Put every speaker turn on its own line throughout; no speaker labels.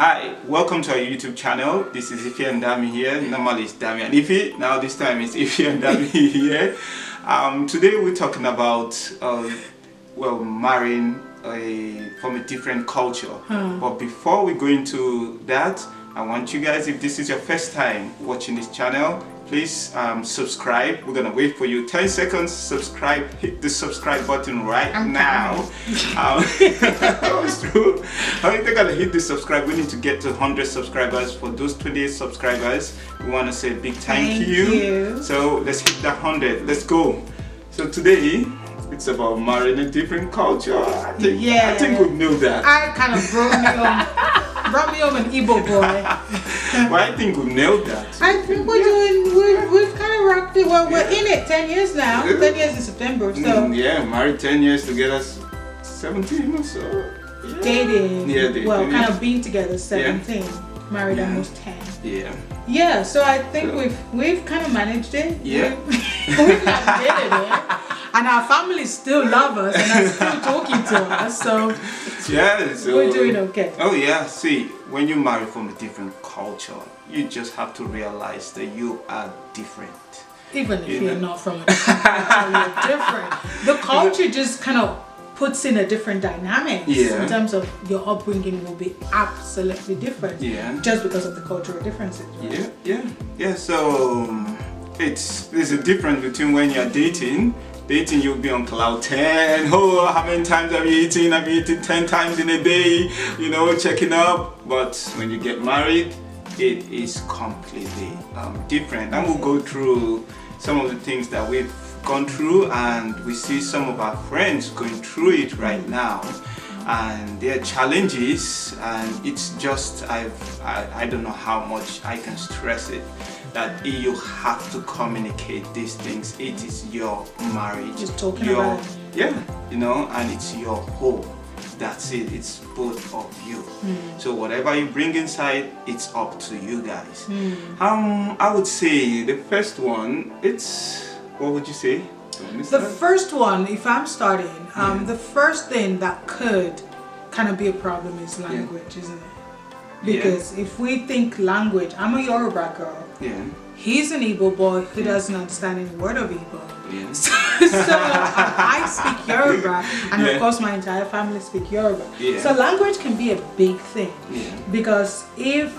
Hi, welcome to our YouTube channel. This is Ife and Dami here. Normally it's Dami and Ife. Now this time it's Ife and Dami here. Today we're talking about marrying from a different culture. But before we go into that, I want you guys, if this is your first time watching this channel, please subscribe. We're gonna wait for you 10 seconds. Subscribe, hit the subscribe button right now. It's true. I think they're gonna hit the subscribe. We need to get to 100 subscribers. For those 28 subscribers, we want to say a big thank you. So let's hit that 100. Let's go. So today it's about marrying a different culture. I think we know that.
I kind of brought me home an Igbo boy.
Well, I think we nailed that.
I think we've kind of rocked it. Well, we're in it 10 years now. 10 years in September, so.
Married 10 years together, 17 or so.
Dating.
Dating.
Well, kind of being together 17. Married almost 10. Yeah, so I think we've kind of managed it. We've navigated it. And our families still love us and are still talking to us, so we're doing okay.
Oh yeah, see, when you marry from a different culture, you just have to realize that you are different.
Even if you're not from a different culture, you're different. The culture just kind of puts in a different dynamic in terms of your upbringing will be absolutely different just because of the cultural differences, right?
So there's a difference between when you're dating, you'll be on cloud 10. Oh, how many times have you eaten? I've eaten 10 times in a day, checking up. But when you get married, it is completely different. And we'll go through some of the things that we've gone through, and we see some of our friends going through it right now. And there are challenges, and it's just, I don't know how much I can stress it, that you have to communicate these things. It is your marriage.
Just talking about it.
And it's your home. That's it. It's both of you. So whatever you bring inside, it's up to you guys. I would say the first one, what would you say?
The first one, if I'm starting, the first thing that could kind of be a problem is language, isn't it? Because if we think language, I'm a Yoruba girl. He's an Igbo boy who doesn't understand any word of Igbo. So I speak Yoruba, and of course my entire family speak Yoruba. So language can be a big thing, because if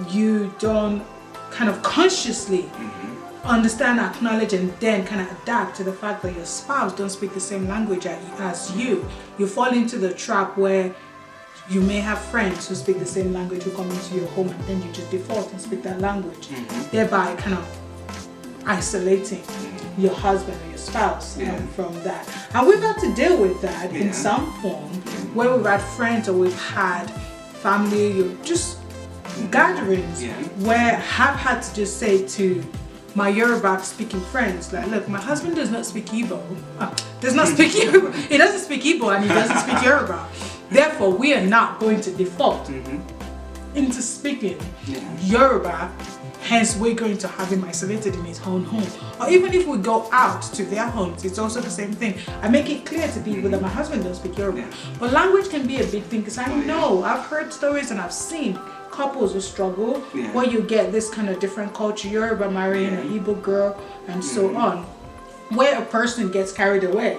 you don't kind of consciously understand, acknowledge, and then kind of adapt to the fact that your spouse don't speak the same language as you fall into the trap where you may have friends who speak the same language who come into your home, and then you just default and speak that language, thereby kind of isolating your husband or your spouse from that. And we've had to deal with that in some form, where we've had friends or we've had family or just gatherings where I've had to just say to my Yoruba speaking friends, like, look, my husband does not speak Igbo. He doesn't speak Igbo and he doesn't speak Yoruba. Therefore, we are not going to default into speaking Yoruba. Hence, we're going to have him isolated in his own home. Or even if we go out to their homes, it's also the same thing. I make it clear to people that my husband doesn't speak Yoruba. But language can be a big thing, because I know, I've heard stories and I've seen couples who struggle where you get this kind of different culture, Yoruba marrying an Igbo girl and so on, where a person gets carried away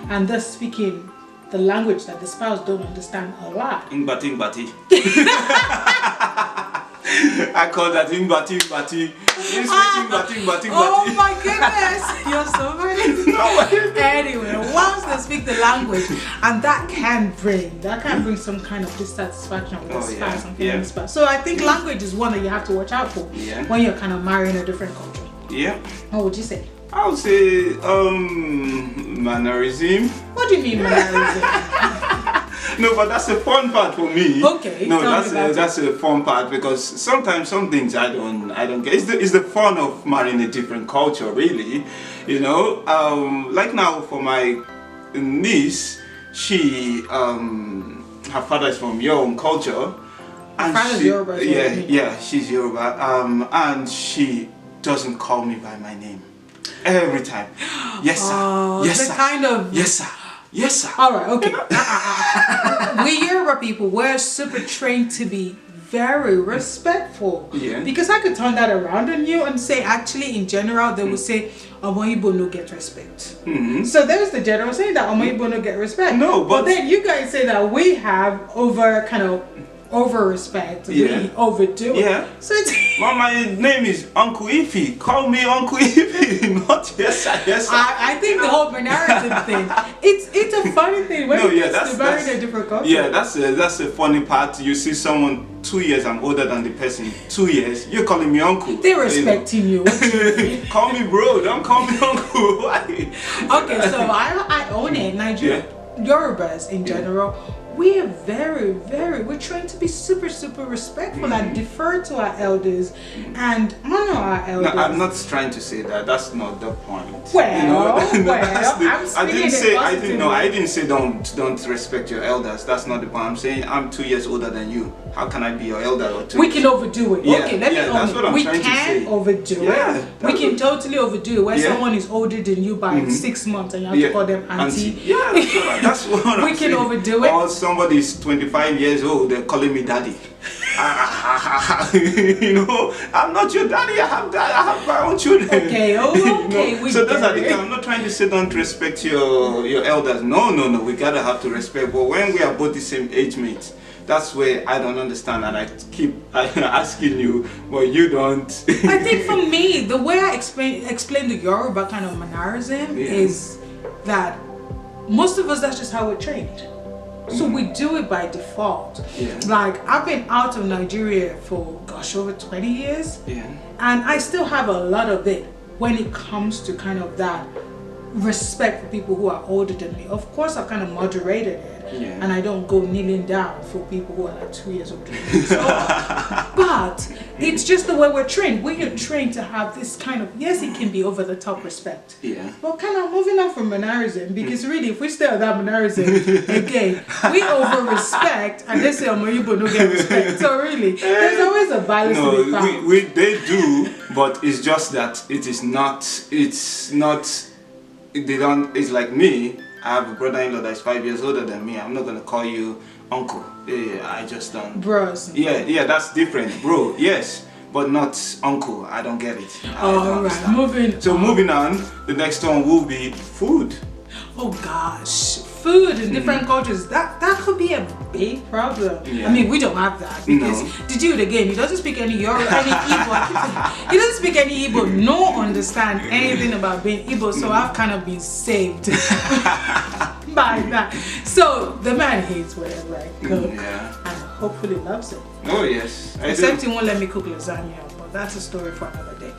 and thus speaking the language that the spouse don't understand a lot.
Ingbati. I call that Ingbati. You speak Ingbati.
Oh my goodness, you're so funny. Anyway, once they speak the language, and that can bring some kind of dissatisfaction with the spouse and feeling the spouse. So I think language is one that you have to watch out for when you're kind of marrying a different culture. What would you say?
I would say mannerism.
What do you mean mannerism?
No, but that's the fun part for me.
Okay.
No, that's a fun part, because sometimes some things I don't get. It's the fun of marrying a different culture, really. Like now for my niece, she her father is from your own culture,
and Yoruba.
She's Yoruba. And she doesn't call me by my name every time. Yes, sir. Yes, sir.
Kind of.
Yes, sir. Yes, sir.
All right. Okay. We Yoruba people, we're super trained to be very respectful.
Yeah.
Because I could turn that around on you and say, actually, in general, they would say, Omo Igbo no get respect. So there's the general saying that Omo Igbo no get respect.
No, but
then you guys say that we have over respect.
Yeah.
We overdo it.
Yeah.
So it's
Well, my name is Uncle Ify. Call me Uncle Ify, not yes, yes.
I think the whole mannerism thing, it's a funny thing when it gets to marry in a different culture.
Yeah, that's a funny part. You see someone 2 years I'm older than the person. 2 years, you're calling me uncle.
They're respecting you. What do you mean?
Call me bro. Don't call me uncle. Why?
Okay, so I own it. Nigeria, Yorubas in general, we are we're trying to be super respectful and defer to our elders and honor our elders.
No, I'm not trying to say that. That's not the point.
Well, I'm
I didn't
speaking
I didn't say don't respect your elders. That's not the point. I'm saying I'm 2 years older than you. How can I be your elder or 2
We
years?
can overdo it.
Yeah,
Okay, let me
that's what I'm
we
trying to
can
say.
overdo
Yeah,
it. We can totally overdo it where someone is older than you by 6 months and you have to call them auntie.
Yeah, that's what I'm
We can
saying.
overdo it.
Or somebody's 25 years old, they're calling me daddy. You know, I'm not your daddy. I have my own children.
Okay, okay, we
so those
get
are the
it.
things. I'm not trying to say don't respect your elders. No. We gotta have to respect. But when we are both the same age mates, that's where I don't understand, and I keep asking you, but you don't.
I think for me, the way I explain the Yoruba kind of mannerism is that most of us, that's just how we're trained. So we do it by default.
Yeah.
Like, I've been out of Nigeria for, gosh, over 20 years.
Yeah.
And I still have a lot of it when it comes to kind of that respect for people who are older than me. Of course, I've kind of moderated it.
Yeah.
And I don't go kneeling down for people who are like 2 years older than me. But it's just the way we're trained. We are trained to have this kind of, yes, it can be over the top respect.
Yeah.
But kind of moving on from mannerism, because really, if we stay on that mannerism, again, we over respect and they say, oh, you don't get respect. So really, there's always a balance to be found.
They do, but it's just that it's not, they don't, it's like me. I have a brother-in-law that's 5 years older than me. I'm not gonna call you uncle. Yeah, I just don't.
Bros.
Yeah, that's different, bro. Yes, but not uncle. I don't get it.
All right,
Moving on. The next one will be food.
Oh gosh, food in different cultures, that could be a big problem.
Yeah.
I mean, we don't have that because the dude again, he doesn't speak any Yoruba, any Igbo. He doesn't speak any Igbo, nor understand anything about being Igbo. So I've kind of been saved by that. So the man hates whatever I cook, and hopefully loves it.
Oh yes,
Except he won't let me cook lasagna, but that's a story for another day.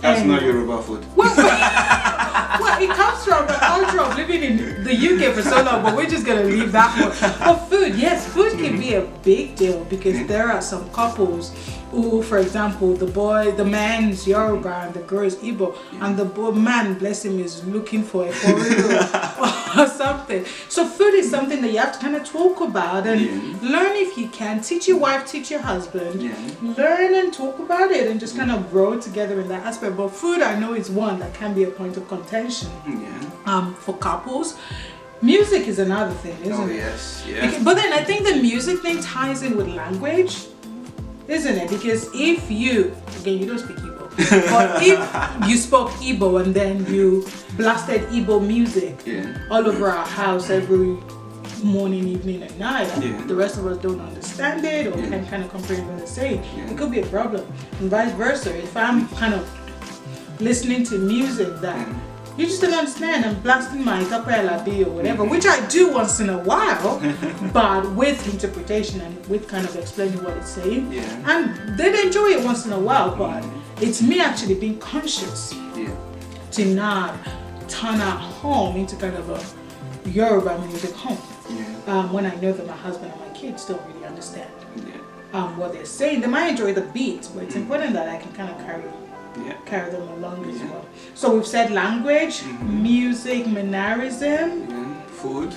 That's not Yoruba food.
Well, it comes from the culture of living in the UK for so long, but we're just gonna leave that one. But food, yes, food can be a big deal because there are some couples who, for example, the man's Yoruba and the girl is Igbo, and the man, bless him, is looking for a foreigner or something. So food is something that you have to kind of talk about and learn if you can. Teach your wife, teach your husband. Learn and talk about it and just kind of grow together in that aspect. But food, I know, is one that can be a point of contention for couples. Music is another thing, isn't it?
Yes.
But then I think the music thing ties in with language, isn't it? Because if you, again, you don't speak Igbo, but if you spoke Igbo and then you blasted Igbo music all over our house every morning, evening, and night, and the rest of us don't understand it or can kind of comprehend what they're saying, it could be a problem. And vice versa, if I'm kind of listening to music that you just don't understand, I'm blasting my Capella B or whatever, which I do once in a while, but with interpretation and with kind of explaining what it's saying. And they'd enjoy it once in a while, but it's me actually being conscious to not turn our home into kind of a Yoruba music home. When I know that my husband and my kids don't really understand what they're saying. They might enjoy the beat, but it's important that I can kind of carry them along as well. So we've said language, music, mannerism,
Food.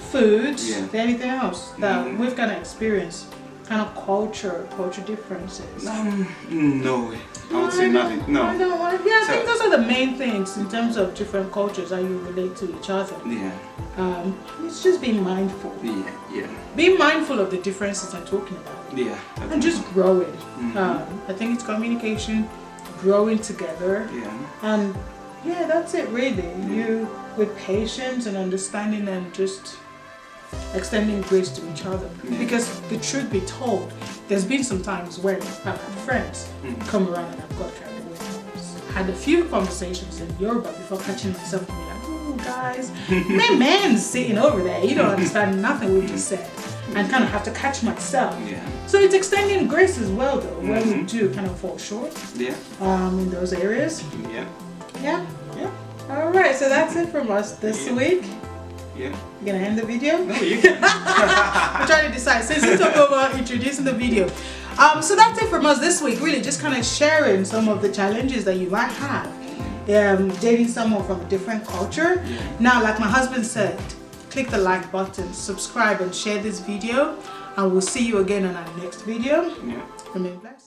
Is there anything else that we've kind of experienced kind of culture differences?
No way. I would say nothing. No.
I don't want. Yeah, I think those are the main things in terms of different cultures, how you relate to each other.
Yeah.
It's just being mindful.
Yeah.
Being mindful of the differences I'm talking about.
Yeah.
And just growing. I think it's communication, growing together.
Yeah.
And yeah, that's it really. You with patience and understanding and just extending grace to each other. Because the truth be told, there's been some times when I've had friends come around and I've got carried away. I had a few conversations in Yoruba before catching myself and being like, oh guys, my man's sitting over there, you don't understand nothing we just said. And kind of have to catch myself.
Yeah.
So it's extending grace as well though, when we do kind of fall short.
Yeah.
In those areas.
Yeah.
Yeah. Alright, so that's it from us this week.
Yeah.
You gonna end the video?
No, you can.
I'm trying to decide. Since you took over introducing the video. So that's it from us this week. Really just kind of sharing some of the challenges that you might have dating someone from a different culture. Now, like my husband said, click the like button, subscribe and share this video. And we'll see you again on our next video. Remain blessed.